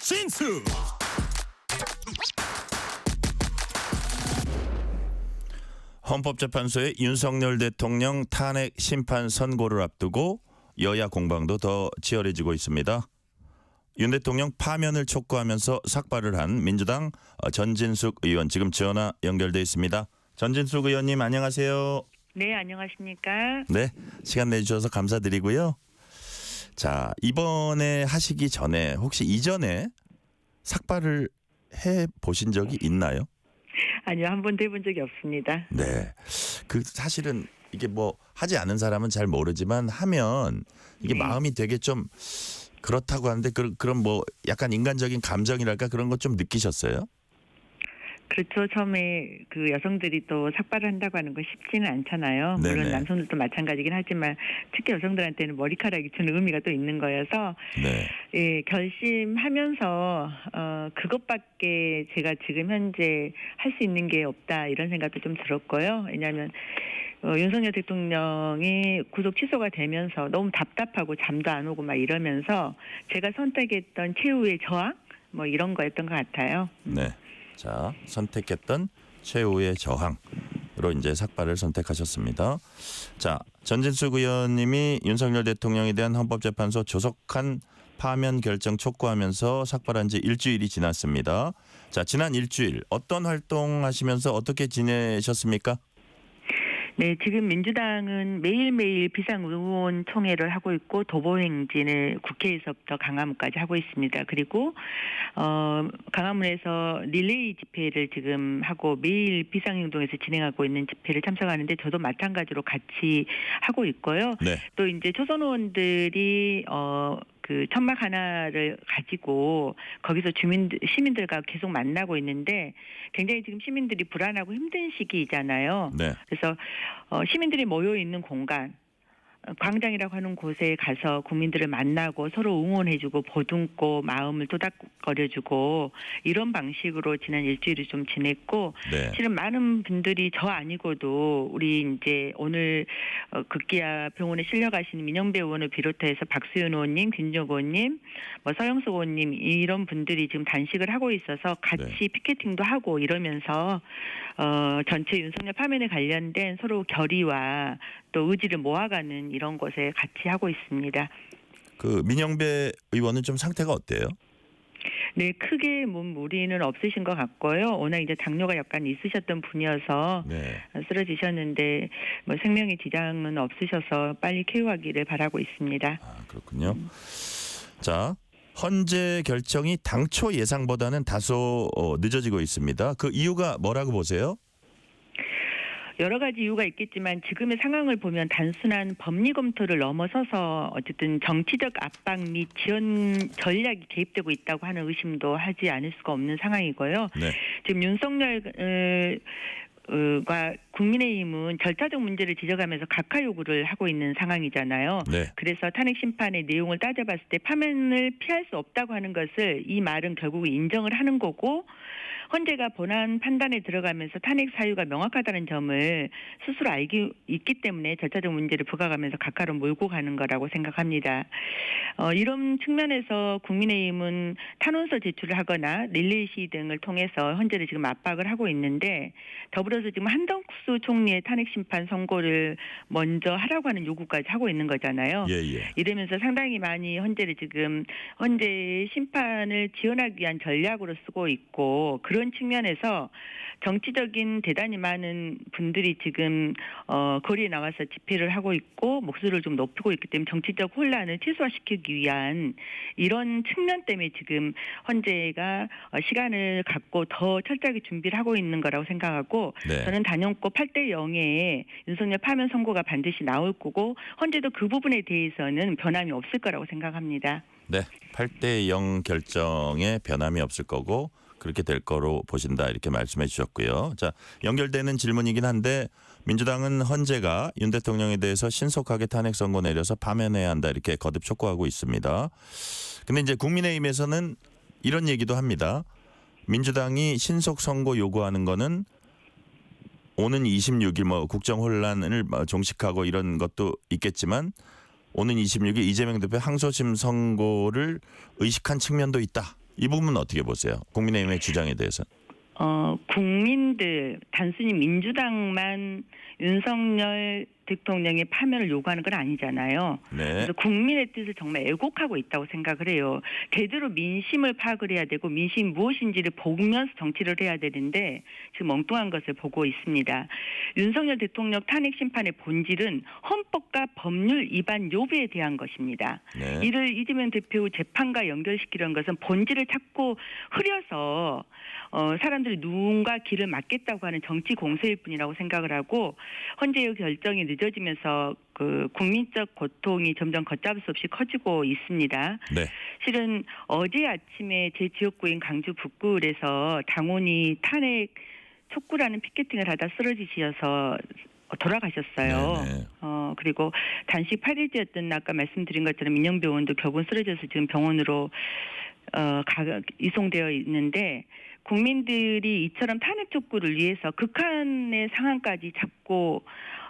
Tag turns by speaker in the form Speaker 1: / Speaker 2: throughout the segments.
Speaker 1: 진수. 헌법재판소의 윤석열 대통령 탄핵 심판 선고를 앞두고 여야 공방도 더 치열해지고 있습니다. 윤 대통령 파면을 촉구하면서 삭발을 한 민주당 전진숙 의원 지금 전화 연결돼 있습니다. 전진숙 의원님 안녕하세요.
Speaker 2: 네, 안녕하십니까?
Speaker 1: 네, 시간 내주셔서 감사드리고요. 자, 이번에 하시기 전에 혹시 이전에 삭발을 해 보신 적이 있나요?
Speaker 2: 아니요, 한 번도 해본 적이 없습니다.
Speaker 1: 네, 그 사실은 이게 뭐 하지 않은 사람은 잘 모르지만 하면 이게
Speaker 2: 네.
Speaker 1: 마음이 되게 좀 그렇다고 하는데 그런 뭐 약간 인간적인 감정이랄까 그런 거 좀 느끼셨어요?
Speaker 2: 그렇죠. 처음에 그 여성들이 또 삭발을 한다고 하는 건 쉽지는 않잖아요. 물론
Speaker 1: 네네.
Speaker 2: 남성들도 마찬가지긴 하지만 특히 여성들한테는 머리카락이 주는 의미가 또 있는 거여서
Speaker 1: 네.
Speaker 2: 예, 결심하면서 그것밖에 제가 지금 현재 할 수 있는 게 없다 이런 생각도 좀 들었고요. 왜냐하면 윤석열 대통령이 구속 취소가 되면서 너무 답답하고 잠도 안 오고 막 이러면서 제가 선택했던 최후의 저항 뭐 이런 거였던 것 같아요.
Speaker 1: 네. 자, 선택했던 최후의 저항으로 이제 삭발을 선택하셨습니다. 자, 전진숙 의원님이 윤석열 대통령에 대한 헌법재판소 조속한 파면 결정 촉구하면서 삭발한 지 일주일이 지났습니다. 자, 지난 일주일 어떤 활동하시면서 어떻게 지내셨습니까?
Speaker 2: 네, 지금 민주당은 매일매일 비상의원총회를 하고 있고 도보행진을 국회에서부터 강화문까지 하고 있습니다. 그리고 강화문에서 릴레이 집회를 지금 하고 매일 비상행동에서 진행하고 있는 집회를 참석하는데 저도 마찬가지로 같이 하고 있고요.
Speaker 1: 네.
Speaker 2: 또 이제 초선 의원들이 그 천막 하나를 가지고 거기서 시민들과 계속 만나고 있는데 굉장히 지금 시민들이 불안하고 힘든 시기잖아요.
Speaker 1: 네.
Speaker 2: 그래서 시민들이 모여 있는 공간 광장이라고 하는 곳에 가서 국민들을 만나고 서로 응원해주고 보듬고 마음을 토닥거려주고 이런 방식으로 지난 일주일을 좀 지냈고
Speaker 1: 네.
Speaker 2: 실은 많은 분들이 저 아니고도 우리 이제 오늘 급기야 병원에 실려가신 민영배 의원을 비롯해서 박수현 의원님, 김준혁 의원님, 뭐 서영석 의원님 이런 분들이 지금 단식을 하고 있어서 같이
Speaker 1: 네.
Speaker 2: 피켓팅도 하고 이러면서 전체 윤석열 파면에 관련된 서로 결의와 또 의지를 모아가는 이런 것에 같이 하고 있습니다.
Speaker 1: 그 민영배 의원은 좀 상태가 어때요?
Speaker 2: 네, 크게 몸 무리는 없으신 것 같고요. 워낙 이제 당뇨가 약간 있으셨던 분이어서
Speaker 1: 네.
Speaker 2: 쓰러지셨는데 뭐 생명의 지장은 없으셔서 빨리 쾌유하기를 바라고 있습니다.
Speaker 1: 아, 그렇군요. 자, 헌재 결정이 당초 예상보다는 다소 늦어지고 있습니다. 그 이유가 뭐라고 보세요?
Speaker 2: 여러 가지 이유가 있겠지만 지금의 상황을 보면 단순한 법리 검토를 넘어서서 어쨌든 정치적 압박 및 지원 전략이 개입되고 있다고 하는 의심도 하지 않을 수가 없는 상황이고요.
Speaker 1: 네.
Speaker 2: 지금 윤석열 과 국민의힘은 절차적 문제를 지적하면서 각하 요구를 하고 있는 상황이잖아요.
Speaker 1: 네.
Speaker 2: 그래서 탄핵 심판의 내용을 따져봤을 때 파면을 피할 수 없다고 하는 것을 이 말은 결국 인정을 하는 거고 헌재가 본안 판단에 들어가면서 탄핵 사유가 명확하다는 점을 스스로 알기 있기 때문에 절차적 문제를 부각하면서 각하로 몰고 가는 거라고 생각합니다. 이런 측면에서 국민의힘은 탄원서 제출을 하거나 릴레이 시위 등을 통해서 헌재를 지금 압박을 하고 있는데 더불어서 지금 한덕수 총리의 탄핵 심판 선고를 먼저 하라고 하는 요구까지 하고 있는 거잖아요.
Speaker 1: 예, 예.
Speaker 2: 이러면서 상당히 많이 헌재 심판을 지원하기 위한 전략으로 쓰고 있고 그런 측면에서 정치적인 대단히 많은 분들이 지금 거리에 나와서 집회를 하고 있고 목소리를 좀 높이고 있기 때문에 정치적 혼란을 최소화시키기 위한 이런 측면 때문에 지금 헌재가 시간을 갖고 더 철저하게 준비를 하고 있는 거라고 생각하고
Speaker 1: 네.
Speaker 2: 저는 단연코 8대 0에 윤석열 파면 선고가 반드시 나올 거고 헌재도 그 부분에 대해서는 변함이 없을 거라고 생각합니다.
Speaker 1: 네. 8대 0 결정에 변함이 없을 거고 그렇게 될 거로 보신다 이렇게 말씀해 주셨고요. 자, 연결되는 질문이긴 한데 민주당은 헌재가 윤 대통령에 대해서 신속하게 탄핵 선고 내려서 파면해야 한다 이렇게 거듭 촉구하고 있습니다. 근데 이제 국민의힘에서는 이런 얘기도 합니다. 민주당이 신속 선고 요구하는 거는 오는 26일 뭐 국정 혼란을 종식하고 이런 것도 있겠지만 오는 26일 이재명 대표 항소심 선고를 의식한 측면도 있다. 이 부분은 어떻게 보세요? 국민의힘의 주장에 대해서.
Speaker 2: 국민들 단순히 민주당만 윤석열 대통령의 파면을 요구하는 건 아니잖아요.
Speaker 1: 네.
Speaker 2: 그래서 국민의 뜻을 정말 애곡하고 있다고 생각을 해요. 제대로 민심을 파악을 해야 되고 민심이 무엇인지를 보면서 정치를 해야 되는데 지금 엉뚱한 것을 보고 있습니다. 윤석열 대통령 탄핵 심판의 본질은 헌법과 법률 위반 요구에 대한 것입니다.
Speaker 1: 네.
Speaker 2: 이를 이재명 대표 재판과 연결시키려는 것은 본질을 자꾸 흐려서 사람들이 누군가 길을 막겠다고 하는 정치 공세일 뿐이라고 생각을 하고 헌재의 결정이 늦어지면서 그 국민적 고통이 점점 걷잡을 수 없이 커지고 있습니다.
Speaker 1: 네.
Speaker 2: 실은 어제 아침에 제 지역구인 강주 북구에서 당원이 탄핵 촉구라는 피켓팅을 하다 쓰러지셔서 돌아가셨어요.
Speaker 1: 네네.
Speaker 2: 그리고 단식 8일째였던 아까 말씀드린 것처럼 민영병원도 격운 쓰러져서 지금 병원으로 이송되어 있는데 국민들이 이처럼 탄핵 촉구를 위해서 극한의 상황까지 잡고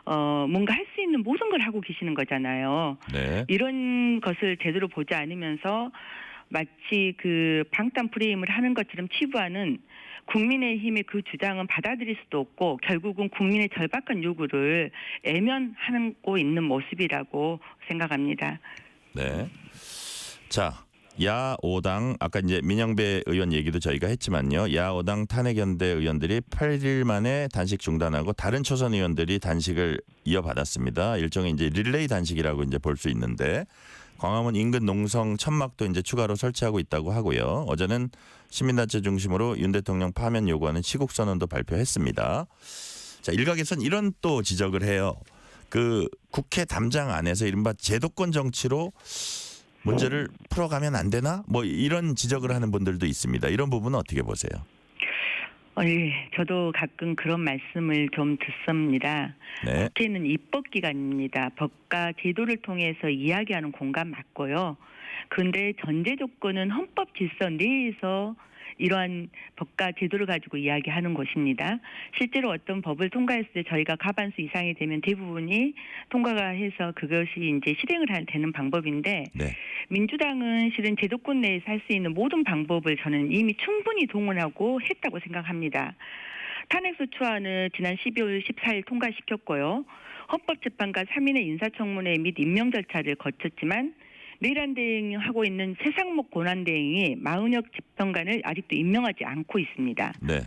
Speaker 2: 뭔가 할 수 있는 모든 걸 하고 계시는 거잖아요.
Speaker 1: 네.
Speaker 2: 이런 것을 제대로 보지 않으면서 마치 그 방탄 프레임을 하는 것처럼 치부하는 국민의힘의 그 주장은 받아들일 수도 없고 결국은 국민의 절박한 요구를 애면하고 있는 모습이라고 생각합니다.
Speaker 1: 네. 자, 야5당 아까 이제 민영배 의원 얘기도 저희가 했지만요. 야5당 탄핵연대 의원들이 8일 만에 단식 중단하고 다른 초선 의원들이 단식을 이어받았습니다. 일종의 이제 릴레이 단식이라고 이제 볼 수 있는데 광화문 인근 농성 천막도 이제 추가로 설치하고 있다고 하고요. 어제는 시민단체 중심으로 윤 대통령 파면 요구하는 시국선언도 발표했습니다. 자, 일각에선 이런 또 지적을 해요. 그 국회 담장 안에서 이른바 제도권 정치로 문제를 풀어가면 안 되나? 뭐 이런 지적을 하는 분들도 있습니다. 이런 부분은 어떻게 보세요?
Speaker 2: 예, 저도 가끔 그런 말씀을 좀 듣습니다.
Speaker 1: 네.
Speaker 2: 국회는 입법기관입니다. 법과 제도를 통해서 이야기하는 공간 맞고요. 그런데 전제 조건은 헌법 질서 내에서 이러한 법과 제도를 가지고 이야기하는 것입니다. 실제로 어떤 법을 통과했을 때 저희가 과반수 이상이 되면 대부분이 통과가 해서 그것이 이제 실행을 되는 방법인데
Speaker 1: 네.
Speaker 2: 민주당은 실은 제도권 내에서 할 수 있는 모든 방법을 저는 이미 충분히 동원하고 했다고 생각합니다. 탄핵소추안을 지난 12월 14일 통과시켰고요. 헌법재판관 3인의 인사청문회 및 임명 절차를 거쳤지만 내란 대행하고 있는 최상목 권한대행이 마은혁 재판관을 아직도 임명하지 않고 있습니다.
Speaker 1: 네.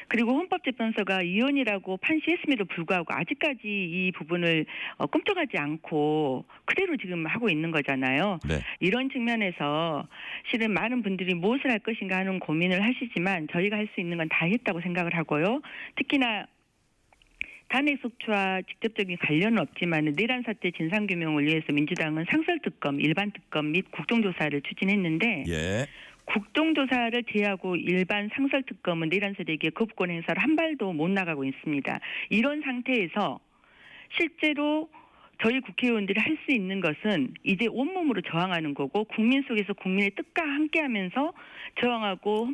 Speaker 2: 그리고 헌법재판소가 위헌이라고 판시했음에도 불구하고 아직까지 이 부분을 꿈쩍하지 않고 그대로 지금 하고 있는 거잖아요.
Speaker 1: 네.
Speaker 2: 이런 측면에서 실은 많은 분들이 무엇을 할 것인가 하는 고민을 하시지만 저희가 할 수 있는 건 다 했다고 생각을 하고요. 특히나 탄핵 속추와 직접적인 관련은 없지만 내란 사태 진상규명을 위해서 민주당은 상설특검, 일반특검 및 국정조사를 추진했는데
Speaker 1: 예.
Speaker 2: 국정조사를 제외하고 일반 상설특검은 내란 세력의 거부권 행사를 한 발도 못 나가고 있습니다. 이런 상태에서 실제로 저희 국회의원들이 할 수 있는 것은 이제 온몸으로 저항하는 거고 국민 속에서 국민의 뜻과 함께하면서 저항하고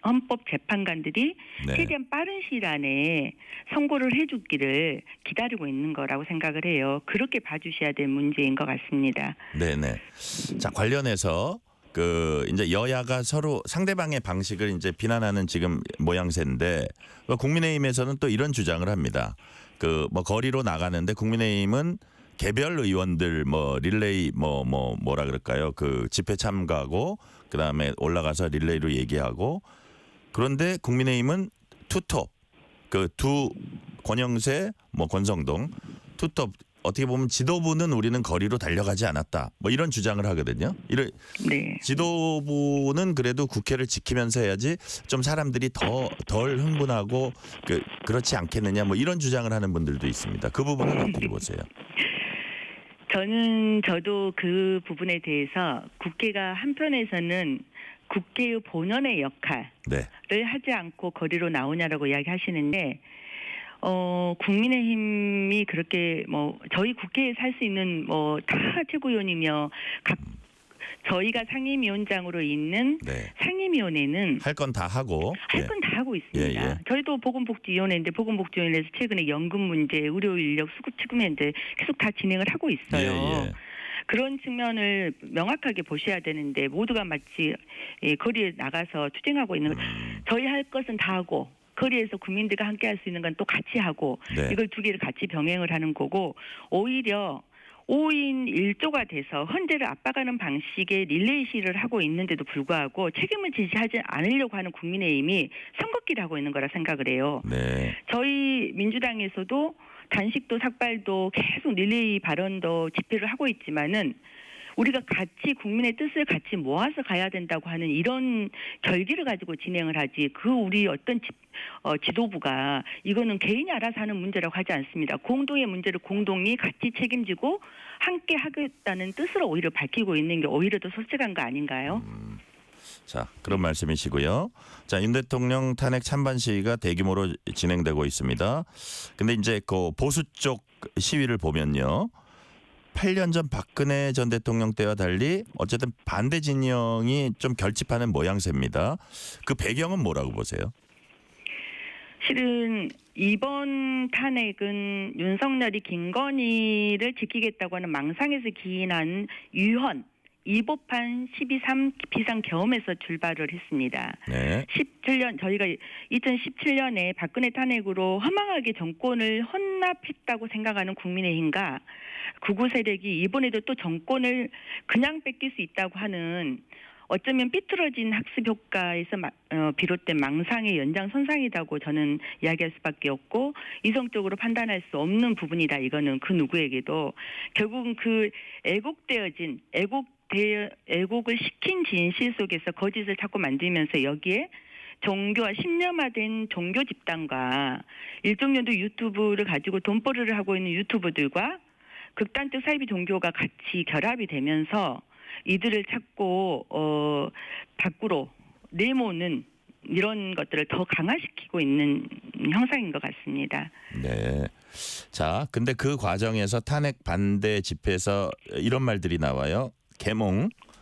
Speaker 2: 헌법재판관들이
Speaker 1: 네.
Speaker 2: 최대한 빠른 시일 안에 선고를 해주기를 기다리고 있는 거라고 생각을 해요. 그렇게 봐주셔야 될 문제인 것 같습니다.
Speaker 1: 네네. 자, 관련해서 그 이제 여야가 서로 상대방의 방식을 이제 비난하는 지금 모양새인데 국민의힘에서는 또 이런 주장을 합니다. 그 뭐 거리로 나가는데 국민의힘은 개별 의원들 뭐 릴레이 뭐라 그럴까요? 그 집회 참가하고 그다음에 올라가서 릴레이로 얘기하고 그런데 국민의힘은 투톱 그 두 권영세 뭐 권성동 투톱 어떻게 보면 지도부는 우리는 거리로 달려가지 않았다. 뭐 이런 주장을 하거든요. 이런
Speaker 2: 네.
Speaker 1: 지도부는 그래도 국회를 지키면서 해야지 좀 사람들이 덜 흥분하고 그렇지 않겠느냐 뭐 이런 주장을 하는 분들도 있습니다. 그 부분은 어떻게 보세요?
Speaker 2: 저도 그 부분에 대해서 국회가 한편에서는 국회의 본연의 역할을
Speaker 1: 네.
Speaker 2: 하지 않고 거리로 나오냐라고 이야기하시는데 국민의힘이 그렇게 뭐 저희 국회에서 할 수 있는 뭐 다 최고위원이며 저희가 상임위원장으로 있는
Speaker 1: 네.
Speaker 2: 상임위원회는
Speaker 1: 할 건 다 하고
Speaker 2: 할 건 다 하고 있습니다.
Speaker 1: 예.
Speaker 2: 저희도 보건복지위원회인데 보건복지위원회에서 최근에 연금 문제, 의료 인력 수급 측면 이제 계속 다 진행을 하고 있어요.
Speaker 1: 예.
Speaker 2: 그런 측면을 명확하게 보셔야 되는데 모두가 마치 거리에 나가서 투쟁하고 있는 걸 저희 할 것은 다 하고 거리에서 국민들과 함께 할 수 있는 건 또 같이 하고
Speaker 1: 네.
Speaker 2: 이걸 두 개를 같이 병행을 하는 거고 오히려 5인 1조가 돼서 헌재를 압박하는 방식의 릴레이 시위를 하고 있는데도 불구하고 책임을 지시하지 않으려고 하는 국민의힘이 선긋기를 하고 있는 거라 생각을 해요.
Speaker 1: 네.
Speaker 2: 저희 민주당에서도 단식도 삭발도 계속 릴레이 발언도 집회를 하고 있지만은 우리가 같이 국민의 뜻을 같이 모아서 가야 된다고 하는 이런 결기를 가지고 진행을 하지 그 우리 어떤 지도부가 이거는 개인이 알아서 하는 문제라고 하지 않습니다. 공동의 문제를 공동이 같이 책임지고 함께 하겠다는 뜻을 오히려 밝히고 있는 게 오히려 더 솔직한 거 아닌가요?
Speaker 1: 자, 그런 말씀이시고요. 자, 윤 대통령 탄핵 찬반 시위가 대규모로 진행되고 있습니다. 근데 이제 그 보수 쪽 시위를 보면요. 8년 전 박근혜 전 대통령 때와 달리 어쨌든 반대 진영이 좀 결집하는 모양새입니다. 그 배경은 뭐라고 보세요?
Speaker 2: 실은 이번 탄핵은 윤석열이 김건희를 지키겠다고 하는 망상에서 기인한 유언 이보판 12.3 비상계엄에서 출발을 했습니다.
Speaker 1: 네.
Speaker 2: 17년 저희가 2017년에 박근혜 탄핵으로 허망하게 정권을 헌납했다고 생각하는 국민의힘과 극우 세력이 이번에도 또 정권을 그냥 뺏길 수 있다고 하는 어쩌면 삐뚤어진 학습 효과에서 비롯된 망상의 연장선상이라고 저는 이야기할 수밖에 없고 이성적으로 판단할 수 없는 부분이다. 이거는 그 누구에게도 결국은 그 애국을 시킨 진실 속에서 거짓을 자꾸 만들면서 여기에 종교와 신념화된 종교 집단과 일정년도 유튜브를 가지고 돈벌이를 하고 있는 유튜버들과 극단적 사이비 종교가 같이 결합이 되면서 이들을 찾고 밖으로 내모는 이런 것들을 더 강화시키고 있는 형상인 것 같습니다.
Speaker 1: 네. 자, 근데 그 과정에서 탄핵 반대 집회에서 이런 말들이 나와요.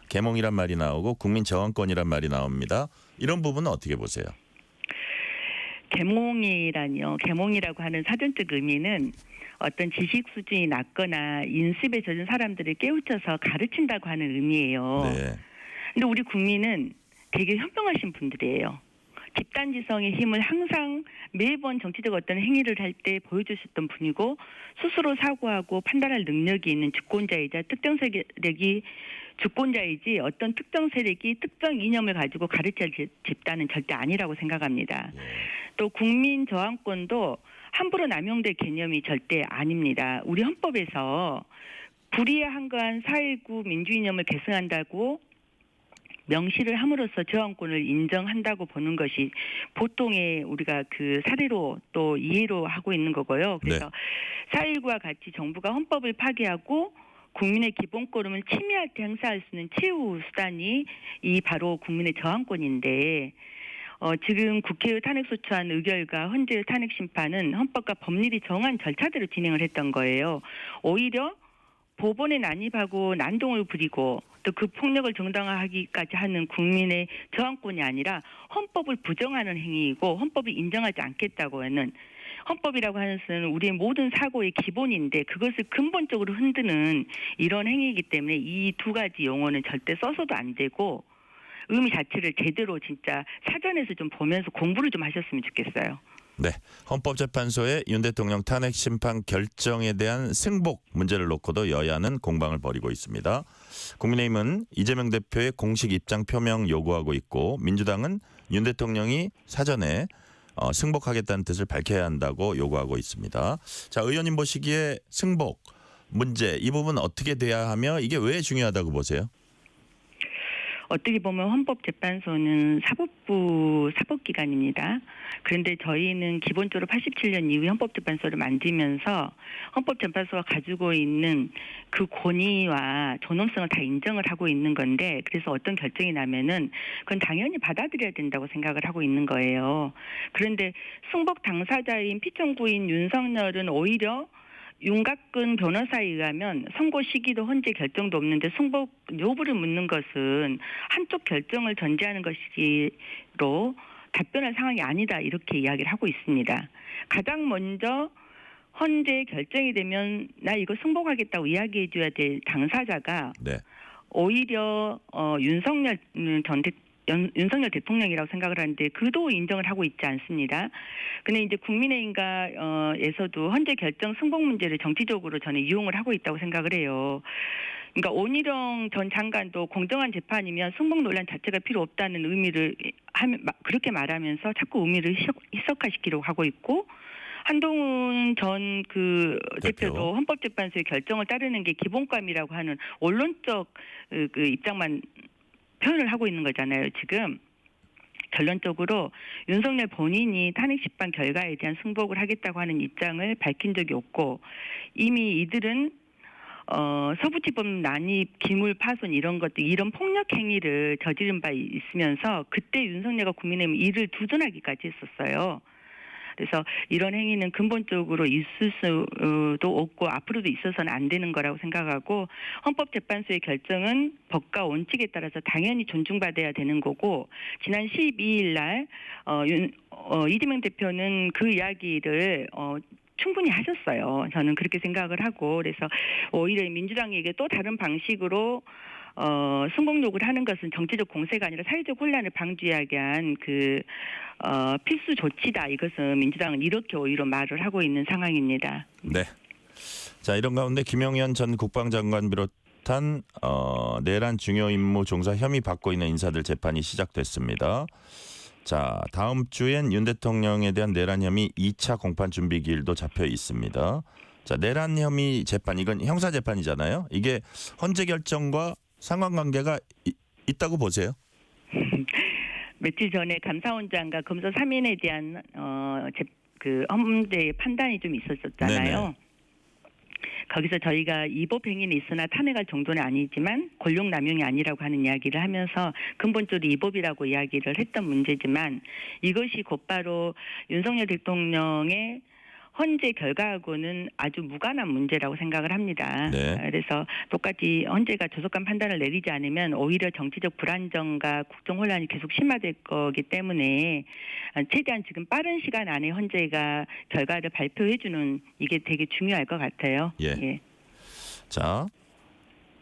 Speaker 1: 계몽이란 말이 나오고 국민 저항권이란 말이 나옵니다. 이런 부분은 어떻게 보세요?
Speaker 2: 계몽이라니요. 계몽이라고 하는 사전적 의미는 어떤 지식 수준이 낮거나 인습에 젖은 사람들을 깨우쳐서 가르친다고 하는 의미예요.
Speaker 1: 네.
Speaker 2: 근데 우리 국민은 되게 현명하신 분들이에요. 집단지성의 힘을 항상 매번 정치적 어떤 행위를 할 때 보여주셨던 분이고 스스로 사고하고 판단할 능력이 있는 주권자이자 특정 세력이 주권자이지 어떤 특정 세력이 특정 이념을 가지고 가르칠 집단은 절대 아니라고 생각합니다. 또 국민 저항권도 함부로 남용될 개념이 절대 아닙니다. 우리 헌법에서 불의에 한거한 4.19 민주이념을 계승한다고 명시를 함으로써 저항권을 인정한다고 보는 것이 보통의 우리가 그 사례로 또 이해로 하고 있는 거고요. 그래서 4.19와 같이 정부가 헌법을 파기하고 국민의 기본권을 침해할 때 행사할 수 있는 최후 수단이 이 바로 국민의 저항권인데 지금 국회의 탄핵소추안 의결과 헌재의 탄핵 심판은 헌법과 법률이 정한 절차대로 진행을 했던 거예요. 오히려 법원에 난입하고 난동을 부리고 또 그 폭력을 정당화하기까지 하는 국민의 저항권이 아니라 헌법을 부정하는 행위이고 헌법이 인정하지 않겠다고 하는 헌법이라고 하는 것은 우리의 모든 사고의 기본인데 그것을 근본적으로 흔드는 이런 행위이기 때문에 이 두 가지 용어는 절대 써서도 안 되고 의미 자체를 제대로 진짜 사전에서 좀 보면서 공부를 좀 하셨으면 좋겠어요.
Speaker 1: 네, 헌법재판소의 윤 대통령 탄핵 심판 결정에 대한 승복 문제를 놓고도 여야는 공방을 벌이고 있습니다. 국민의힘은 이재명 대표의 공식 입장 표명 요구하고 있고 민주당은 윤 대통령이 사전에 승복하겠다는 뜻을 밝혀야 한다고 요구하고 있습니다. 자, 의원님 보시기에 승복 문제 이 부분 어떻게 돼야 하며 이게 왜 중요하다고 보세요?
Speaker 2: 어떻게 보면 헌법재판소는 사법부 사법기관입니다. 그런데 저희는 기본적으로 87년 이후에 헌법재판소를 만들면서 헌법재판소가 가지고 있는 그 권위와 존엄성을 다 인정을 하고 있는 건데 그래서 어떤 결정이 나면은 그건 당연히 받아들여야 된다고 생각을 하고 있는 거예요. 그런데 승복 당사자인 피청구인 윤석열은 오히려 윤곽근 변호사에 의하면 선고 시기도 헌재 결정도 없는데 승복 여부를 묻는 것은 한쪽 결정을 전제하는 것이로 답변할 상황이 아니다 이렇게 이야기를 하고 있습니다. 가장 먼저 헌재 결정이 되면 나 이거 승복하겠다고 이야기해줘야 될 당사자가
Speaker 1: 네.
Speaker 2: 오히려 윤석열 윤석열 대통령이라고 생각을 하는데 그도 인정을 하고 있지 않습니다. 근데 이제 국민의힘가에서도 헌재 결정 승복 문제를 정치적으로 저는 이용을 하고 있다고 생각을 해요. 그러니까 온희룡 전 장관도 공정한 재판이면 승복 논란 자체가 필요 없다는 의미를 그렇게 말하면서 자꾸 의미를 희석화시키려고 하고 있고 한동훈 전 그 대표도 헌법재판소의 결정을 따르는 게 기본감이라고 하는 원론적 그 입장만 표현을 하고 있는 거잖아요. 지금 결론적으로 윤석열 본인이 탄핵심판 결과에 대한 승복을 하겠다고 하는 입장을 밝힌 적이 없고 이미 이들은 서부지법 난입, 기물 파손 이런 것들 이런 폭력 행위를 저지른 바 있으면서 그때 윤석열과 국민의힘 이를 두둔하기까지 했었어요. 그래서 이런 행위는 근본적으로 있을 수도 없고 앞으로도 있어서는 안 되는 거라고 생각하고 헌법재판소의 결정은 법과 원칙에 따라서 당연히 존중받아야 되는 거고 지난 12일 날 이재명 대표는 그 이야기를 충분히 하셨어요. 저는 그렇게 생각을 하고 그래서 오히려 민주당에게 또 다른 방식으로 승복 요구를 하는 것은 정치적 공세가 아니라 사회적 혼란을 방지하기 위한 필수 조치다. 이것은 민주당은 이렇게 오히려 말을 하고 있는 상황입니다.
Speaker 1: 네. 자, 이런 가운데 김영현 전 국방장관 비롯한 내란 중요 임무 종사 혐의 받고 있는 인사들 재판이 시작됐습니다. 자, 다음 주엔 윤 대통령에 대한 내란 혐의 2차 공판 준비 기일도 잡혀 있습니다. 자, 내란 혐의 재판 이건 형사 재판이잖아요. 이게 헌재 결정과 상관관계가 있다고 보세요?
Speaker 2: 며칠 전에 감사원장과 검사 3인에 대한 헌재 판단이 좀 있었잖아요.
Speaker 1: 네네.
Speaker 2: 거기서 저희가 이법 행위는 있으나 탄핵할 정도는 아니지만 권력 남용이 아니라고 하는 이야기를 하면서 근본적으로 이법이라고 이야기를 했던 문제지만 이것이 곧바로 윤석열 대통령의 헌재 결과하고는 아주 무관한 문제라고 생각을 합니다.
Speaker 1: 네.
Speaker 2: 그래서 똑같이 헌재가 조속한 판단을 내리지 않으면 오히려 정치적 불안정과 국정 혼란이 계속 심화될 거기 때문에 최대한 지금 빠른 시간 안에 헌재가 결과를 발표해주는 이게 되게 중요할 것 같아요.
Speaker 1: 예.
Speaker 2: 예.
Speaker 1: 자,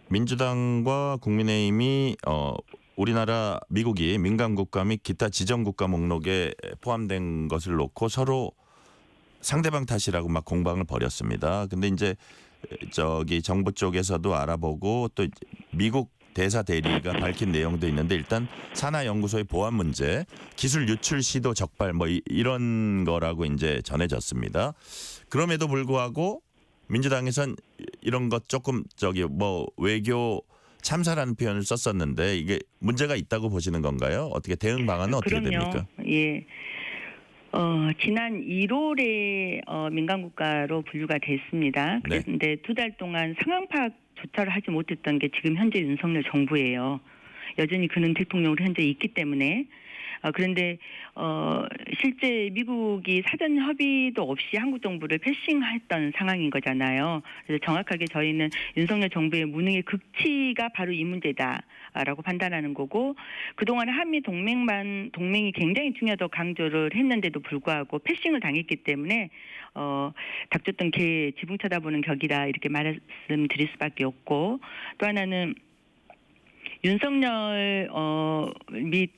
Speaker 1: 민주당과 국민의힘이 우리나라 미국이 민간국가 및 기타 지정국가 목록에 포함된 것을 놓고 서로 상대방 탓이라고 막 공방을 벌였습니다. 근데 이제 저기 정부 쪽에서도 알아보고 또 미국 대사 대리가 밝힌 내용도 있는데 일단 산하연구소의 보안 문제, 기술 유출 시도 적발 뭐 이런 거라고 이제 전해졌습니다. 그럼에도 불구하고 민주당에선 이런 것 조금 외교 참사라는 표현을 썼었는데 이게 문제가 있다고 보시는 건가요? 어떻게 대응 방안은 어떻게
Speaker 2: 그럼요.
Speaker 1: 됩니까?
Speaker 2: 예. 지난 1월에 민간국가로 분류가 됐습니다.
Speaker 1: 네.
Speaker 2: 그런데 2달 동안 상황 파악조차를 하지 못했던 게 지금 현재 윤석열 정부예요. 여전히 그는 대통령으로 현재 있기 때문에 그런데 실제 미국이 사전 협의도 없이 한국 정부를 패싱했던 상황인 거잖아요. 그래서 정확하게 저희는 윤석열 정부의 무능의 극치가 바로 이 문제다라고 판단하는 거고 그동안 한미 동맹이 굉장히 중요하다고 강조를 했는데도 불구하고 패싱을 당했기 때문에 닥쳤던 개 지붕 쳐다보는 격이라 이렇게 말씀드릴 수밖에 없고 또 하나는 윤석열 및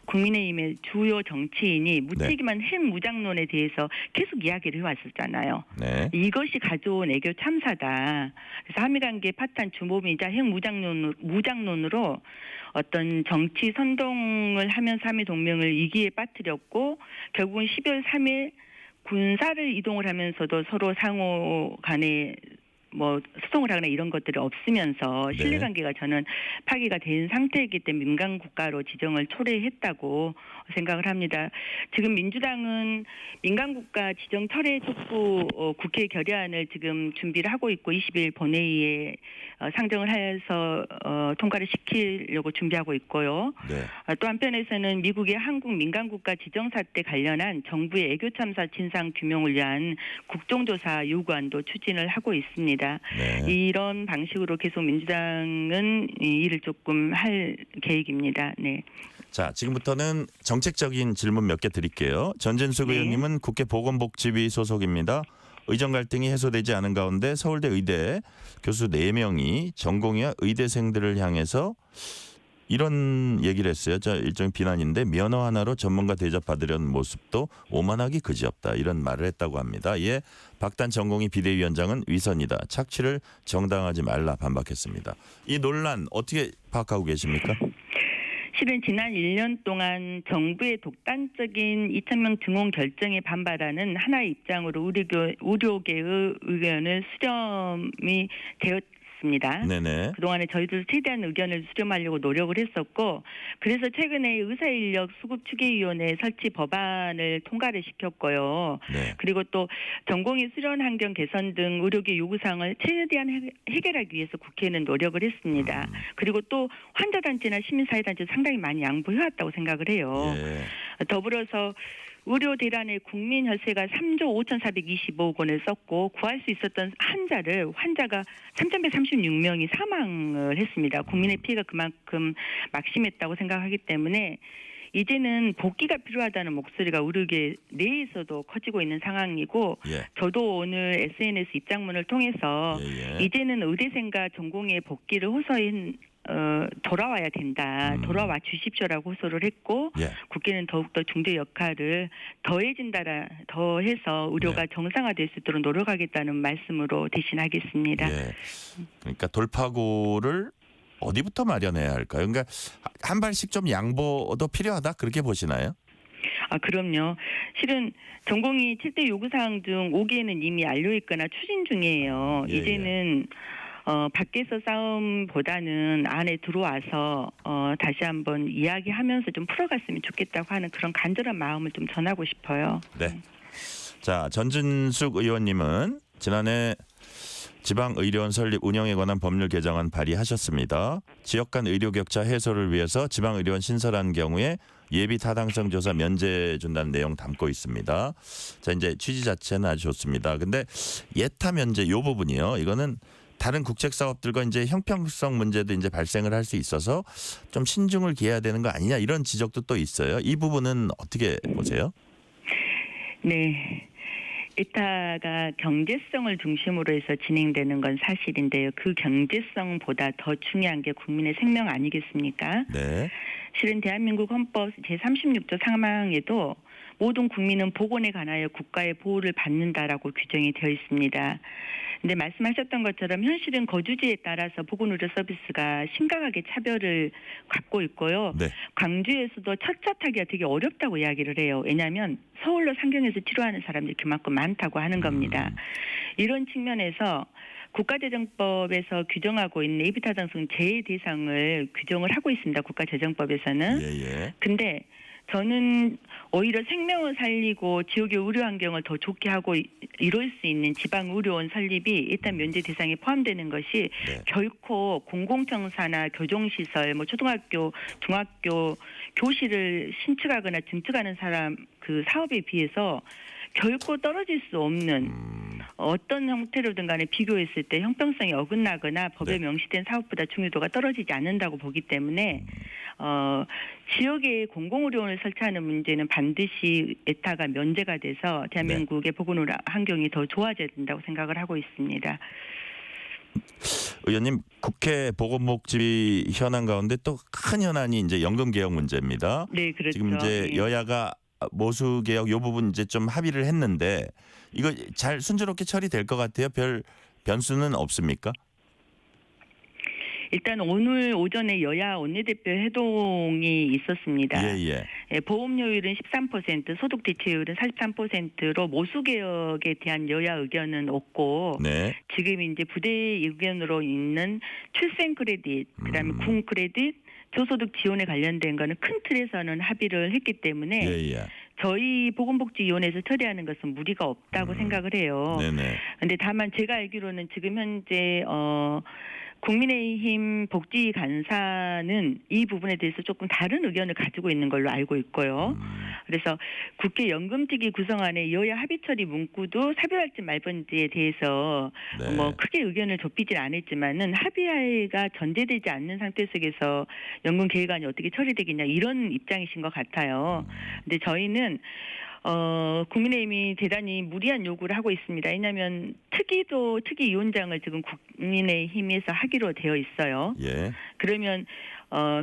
Speaker 2: 국민의힘의 주요 정치인이 무책임한 핵 무장론에 대해서 계속 이야기를 해왔었잖아요.
Speaker 1: 네.
Speaker 2: 이것이 가져온 애교 참사다. 그래서 한미관계 파탄 주범이자 핵 무장론으로 어떤 정치 선동을 하면서 한미동맹을 위기에 빠뜨렸고 결국은 12월 3일 군사를 이동을 하면서도 서로 상호 간에 소송을 하거나 이런 것들이 없으면서
Speaker 1: 네.
Speaker 2: 신뢰관계가 저는 파기가 된 상태이기 때문에 민간국가로 지정을 초래했다고 생각을 합니다. 지금 민주당은 민간국가 지정 철회 촉구 국회 결의안을 지금 준비를 하고 있고 20일 본회의에 상정을 해서 통과를 시키려고 준비하고 있고요.
Speaker 1: 네.
Speaker 2: 또 한편에서는 미국의 한국 민간국가 지정 사태 관련한 정부의 애교 참사 진상 규명을 위한 국정조사 요구안도 추진을 하고 있습니다.
Speaker 1: 네.
Speaker 2: 이런 방식으로 계속 민주당은 이 일을 조금 할 계획입니다. 네.
Speaker 1: 자, 지금부터는 정책적인 질문 몇 개 드릴게요. 전진숙
Speaker 2: 네.
Speaker 1: 의원님은 국회 보건복지위 소속입니다. 의정 갈등이 해소되지 않은 가운데 서울대 의대 교수 4명이 전공의와 의대생들을 향해서 이런 얘기를 했어요. 일종의 비난인데 면허 하나로 전문가 대접받으려는 모습도 오만하기 그지없다. 이런 말을 했다고 합니다. 이에 박단 전공의 비대위원장은 위선이다. 착취를 정당하지 말라 반박했습니다. 이 논란 어떻게 파악하고 계십니까?
Speaker 2: 실은 지난 1년 동안 정부의 독단적인 2,000명 등원 결정에 반발하는 하나의 입장으로 의료계의 의견을 수렴이 되었습니다.
Speaker 1: 네네.
Speaker 2: 그동안에 저희도 최대한 의견을 수렴하려고 노력을 했었고 그래서 최근에 의사인력 수급추계위원회 설치 법안을 통과를 시켰고요.
Speaker 1: 네.
Speaker 2: 그리고 또 전공의 수련 환경 개선 등 의료계 요구사항을 최대한 해결하기 위해서 국회는 노력을 했습니다. 그리고 또 환자단체나 시민사회단체 상당히 많이 양보해왔다고 생각을 해요.
Speaker 1: 예.
Speaker 2: 더불어서 의료 대란의 국민 혈세가 3조 5,425억 원을 썼고 구할 수 있었던 환자가 3,136명이 사망을 했습니다. 국민의 피해가 그만큼 막심했다고 생각하기 때문에 이제는 복귀가 필요하다는 목소리가 의료계 내에서도 커지고 있는 상황이고
Speaker 1: 예.
Speaker 2: 저도 오늘 SNS 입장문을 통해서 이제는 의대생과 전공의 복귀를 호소한 돌아와야 된다. 돌아와 주십시오라고 호소를 했고
Speaker 1: 예.
Speaker 2: 국회는 더욱더 중대 역할을 더해서 의료가 정상화될 수 있도록 노력하겠다는 말씀으로 대신하겠습니다.
Speaker 1: 예. 그러니까 돌파구를 어디부터 마련해야 할까요? 그러니까 한 발씩 좀 양보도 필요하다 그렇게 보시나요?
Speaker 2: 그럼요. 실은 전공의 7대 요구사항 중 5개는 이미 알려있거나 추진 중이에요. 이제는 밖에서 싸움보다는 안에 들어와서 다시 한번 이야기하면서 좀 풀어갔으면 좋겠다고 하는 그런 간절한 마음을 좀 전하고 싶어요.
Speaker 1: 네. 자, 전진숙 의원님은 지난해 지방의료원 설립 운영에 관한 법률 개정안 발의하셨습니다. 지역 간 의료 격차 해소를 위해서 지방의료원 신설한 경우에 예비 타당성 조사 면제 준다는 내용 담고 있습니다. 자, 이제 취지 자체는 아주 좋습니다. 근데 예타 면제 이 부분이요. 이거는 다른 국책 사업들과 이제 형평성 문제도 이제 발생을 할 수 있어서 좀 신중을 기해야 되는 거 아니냐 이런 지적도 또 있어요. 이 부분은 어떻게 보세요?
Speaker 2: 네. 예타가 경제성을 중심으로 해서 진행되는 건 사실인데요. 그 경제성보다 더 중요한 게 국민의 생명 아니겠습니까?
Speaker 1: 네.
Speaker 2: 실은 대한민국 헌법 제36조 3항에도 모든 국민은 보건에 관하여 국가의 보호를 받는다라고 규정이 되어 있습니다. 근데 말씀하셨던 것처럼 현실은 거주지에 따라서 보건의료 서비스가 심각하게 차별을 갖고 있고요.
Speaker 1: 네.
Speaker 2: 광주에서도 첫차타기가 되게 어렵다고 이야기를 해요. 왜냐하면 서울로 상경해서 치료하는 사람들이 그만큼 많다고 하는 겁니다. 이런 측면에서 국가재정법에서 규정하고 있는 예비타당성 제외 대상을 규정을 하고 있습니다. 국가재정법에서는. 근데 저는 오히려 생명을 살리고 지역의 의료 환경을 더 좋게 하고 이룰 수 있는 지방의료원 설립이 일단 면제 대상에 포함되는 것이 결코 공공청사나 교정시설, 초등학교, 중학교 교실을 신축하거나 증축하는 그 사업에 비해서 결코 떨어질 수 없는 어떤 형태로든 간에 비교했을 때 형평성이 어긋나거나 법에 명시된 사업보다 중요도가 떨어지지 않는다고 보기 때문에 지역에 공공의료원을 설치하는 문제는 반드시 예타가 면제가 돼서 대한민국의 보건의료 환경이 더 좋아져야 된다고 생각을 하고 있습니다.
Speaker 1: 의원님, 국회 보건복지위 현안 가운데 또 큰 현안이 이제 연금 개혁 문제입니다.
Speaker 2: 네, 그렇죠.
Speaker 1: 지금 이제 여야가 모수 개혁 요 부분 이제 좀 합의를 했는데 이거 잘 순조롭게 처리될 것 같아요. 별 변수는 없습니까?
Speaker 2: 일단 오늘 오전에 여야 원내대표 회동이 있었습니다. 보험료율은 13%, 소득 대체율은 43%로 모수 개혁에 대한 여야 의견은 없고 지금 이제 부대 의견으로 있는 출생 크레딧, 그다음에 군 크레딧, 저소득 지원에 관련된 거는 큰 틀에서는 합의를 했기 때문에 저희 보건복지위원회에서 처리하는 것은 무리가 없다고 생각을 해요. 그런데 다만 제가 알기로는 지금 현재 국민의힘 복지 간사는 이 부분에 대해서 조금 다른 의견을 가지고 있는 걸로 알고 있고요. 그래서 국회 연금특위 구성안의 여야 합의 처리 문구도 사별할지 말건지에 대해서 크게 의견을 좁히질 않았지만은 합의가 전제되지 않는 상태 속에서 연금 계획안이 어떻게 처리되겠냐 이런 입장이신 것 같아요. 근데 저희는 국민의힘이 대단히 무리한 요구를 하고 있습니다. 왜냐하면 특위 위원장을 지금 국민의힘에서 하기로 되어 있어요.
Speaker 1: 예.
Speaker 2: 그러면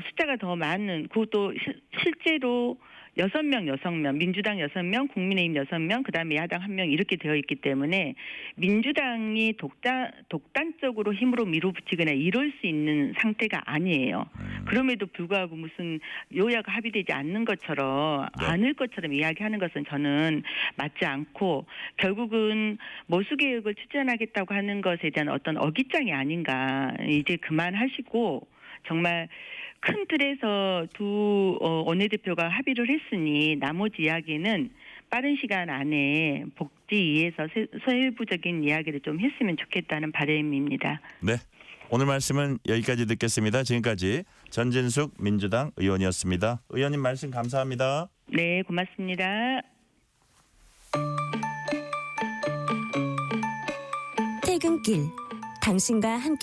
Speaker 2: 숫자가 더 많은 그것도 실제로 6명, 민주당 6명, 국민의힘 6명, 그다음에 야당 1명 이렇게 되어 있기 때문에 민주당이 독단적으로 힘으로 밀어붙이거나 이럴 수 있는 상태가 아니에요. 그럼에도 불구하고 무슨 여야가 합의되지 않는 것처럼
Speaker 1: 네.
Speaker 2: 않을 것처럼 이야기하는 것은 저는 맞지 않고 결국은 모수개혁을 추진하겠다고 하는 것에 대한 어떤 어깃장이 아닌가. 이제 그만하시고 정말 큰 틀에서 두 원내대표가 합의를 했으니 나머지 이야기는 빠른 시간 안에 복지위에서 세부적인 이야기를 좀 했으면 좋겠다는 바람입니다.
Speaker 1: 네. 오늘 말씀은 여기까지 듣겠습니다. 지금까지 전진숙 민주당 의원이었습니다. 의원님 말씀 감사합니다.
Speaker 2: 네, 고맙습니다.
Speaker 3: 퇴근길 당신과 함께